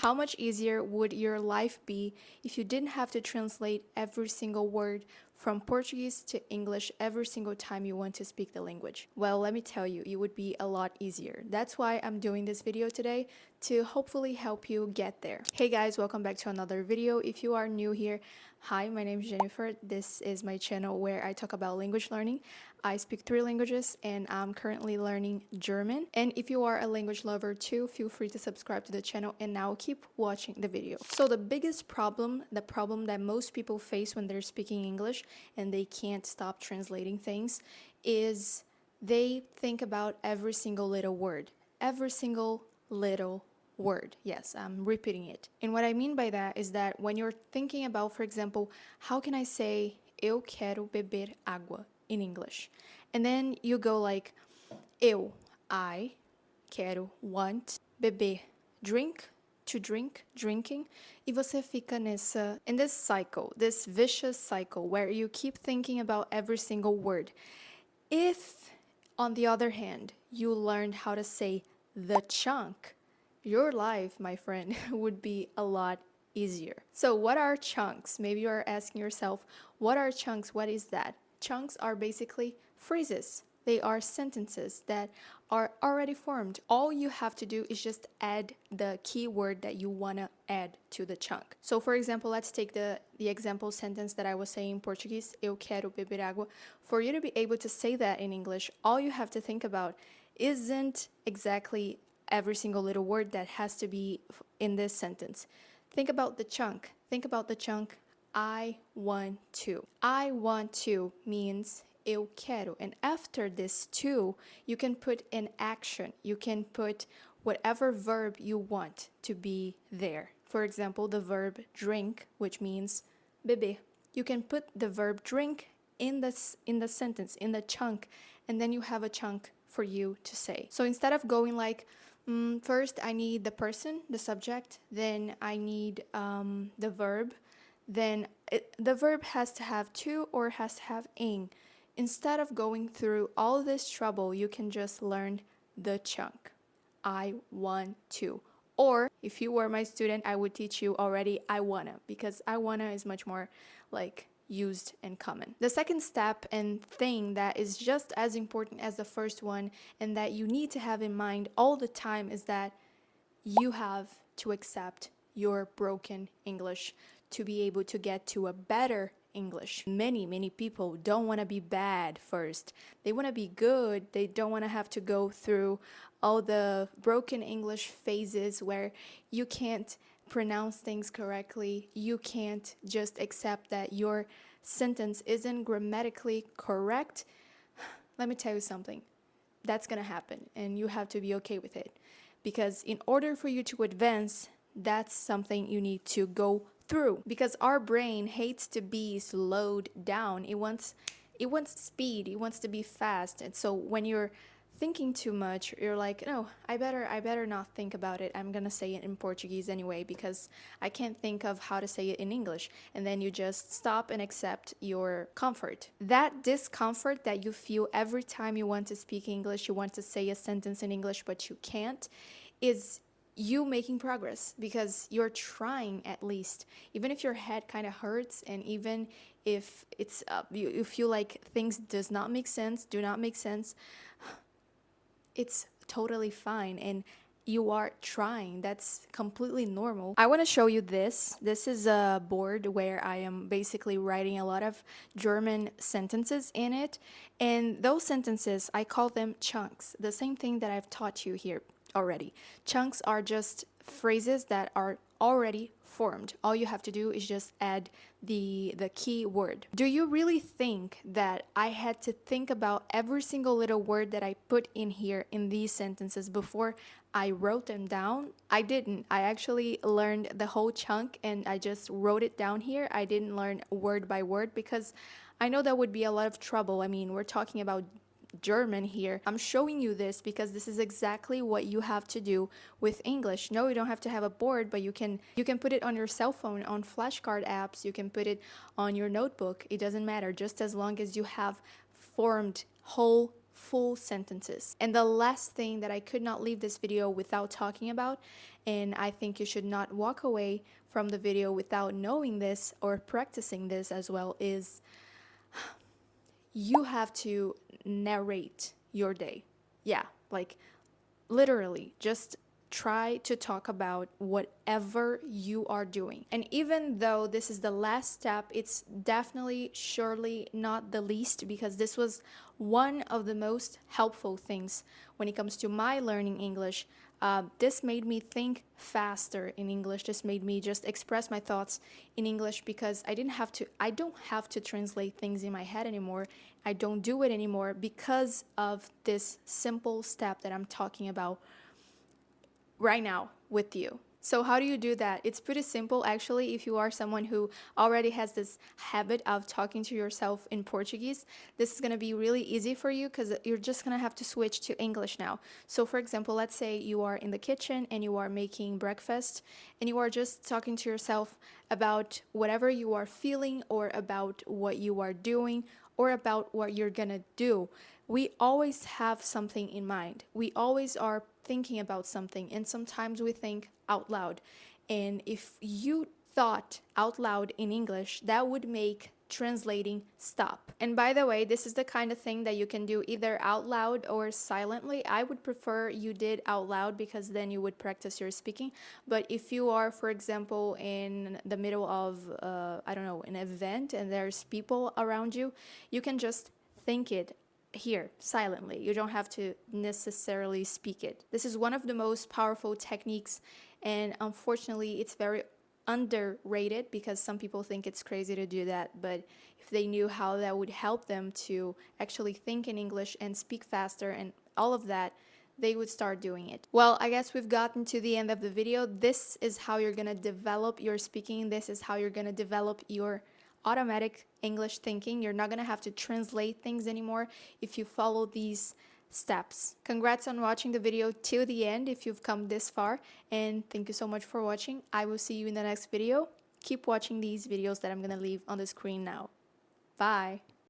How much easier would your life be if you didn't have to translate every single word from Portuguese to English every single time you want to speak the language? Well, let me tell you, it would be a lot easier. That's why I'm doing this video today, to hopefully help you get there. Hey guys, welcome back to another video. If you are new here, hi, my name is Jennifer. This is my channel where I talk about language learning. I speak 3 languages and I'm currently learning German. And if you are a language lover too, feel free to subscribe to the channel and now keep watching the video. So the biggest problem, the problem that most people face when they're speaking English and they can't stop translating things, is they think about every single little word. Every single little word. Yes, I'm repeating it. And what I mean by that is that when you're thinking about, for example, how can I say eu quero beber água in English? And then you go like I quero, want, beber, drink, to drink, drinking. E você fica in this cycle, this vicious cycle where you keep thinking about every single word. If, on the other hand, you learned how to say the chunk, your life, my friend, would be a lot easier. So what are chunks? Maybe you're asking yourself, what are chunks? What is that? Chunks are basically phrases. They are sentences that are already formed. All you have to do is just add the key word that you want to add to the chunk. So for example, let's take the example sentence that I was saying in Portuguese, eu quero beber água. For you to be able to say that in English, all you have to think about isn't exactly every single little word that has to be in this sentence. Think about the chunk. Think about the chunk, I want to. I want to means eu quero. And after this to, you can put an action. You can put whatever verb you want to be there. For example, the verb drink, which means beber. You can put the verb drink in the sentence, in the chunk, and then you have a chunk for you to say. So instead of going like, first I need the person, the subject, then I need the verb, then the verb has to have to or has to have ing. Instead of going through all this trouble, you can just learn the chunk. I want to. Or if you were my student, I would teach you already I wanna, because I wanna is much more like used and common. The second step and thing that is just as important as the first one and that you need to have in mind all the time is that you have to accept your broken English to be able to get to a better English. Many people don't want to be bad first. They want to be good. They don't want to have to go through all the broken English phases where you can't pronounce things correctly. You can't just accept that your sentence isn't grammatically correct. Let me tell you something. That's gonna happen and you have to be okay with it. Because in order for you to advance, that's something you need to go through. Because our brain hates to be slowed down. It wants speed. It wants to be fast. And so when you're thinking too much, you're like, no, I better not think about it. I'm gonna say it in Portuguese anyway because I can't think of how to say it in English. And then you just stop and accept your comfort. That discomfort that you feel every time you want to speak English, you want to say a sentence in English but you can't, is you making progress because you're trying at least. Even if your head kind of hurts and even if it's you feel like things do not make sense, it's totally fine and you are trying. That's completely normal. I want to show you this. This is a board where I am basically writing a lot of German sentences in it. And those sentences, I call them chunks. The same thing that I've taught you here already. Chunks are just phrases that are already formed. All you have to do is just add the key word. Do you really think that I had to think about every single little word that I put in here in these sentences before I wrote them down? I didn't. I actually learned the whole chunk and I just wrote it down here. I didn't learn word by word because I know that would be a lot of trouble. I mean, we're talking about German here. I'm showing you this because this is exactly what you have to do with English. No, you don't have to have a board, but you can put it on your cell phone, on flashcard apps, you can put it on your notebook. It doesn't matter, just as long as you have formed whole full sentences. And the last thing that I could not leave this video without talking about, and I think you should not walk away from the video without knowing this or practicing this as well, is you have to narrate your day. Yeah, like literally just try to talk about whatever you are doing. And even though this is the last step, it's definitely surely not the least, because this was one of the most helpful things when it comes to my learning English. This made me think faster in English. This made me just express my thoughts in English, because I don't have to translate things in my head anymore. I don't do it anymore because of this simple step that I'm talking about right now with you. So how do you do that? It's pretty simple actually. If you are someone who already has this habit of talking to yourself in Portuguese, this is going to be really easy for you, because you're just going to have to switch to English now. So for example, let's say you are in the kitchen and you are making breakfast and you are just talking to yourself about whatever you are feeling, or about what you are doing, or about what you're going to do. We always have something in mind. We always are thinking about something, and sometimes we think out loud. And if you thought out loud in English, that would make translating stop. And by the way, this is the kind of thing that you can do either out loud or silently. I would prefer you did out loud, because then you would practice your speaking. But if you are, for example, in the middle of I don't know, an event and there's people around you, you can just think it here silently. You don't have to necessarily speak it. This is one of the most powerful techniques, and unfortunately it's very underrated, because some people think it's crazy to do that, but if they knew how that would help them to actually think in English and speak faster and all of that, they would start doing it. Well, I guess we've gotten to the end of the video. This is how you're gonna develop your speaking. This is how you're gonna develop your automatic English thinking. You're not gonna have to translate things anymore if you follow these steps. Congrats on watching the video till the end if you've come this far, and thank you so much for watching. I will see you in the next video. Keep watching these videos that I'm gonna leave on the screen now. Bye!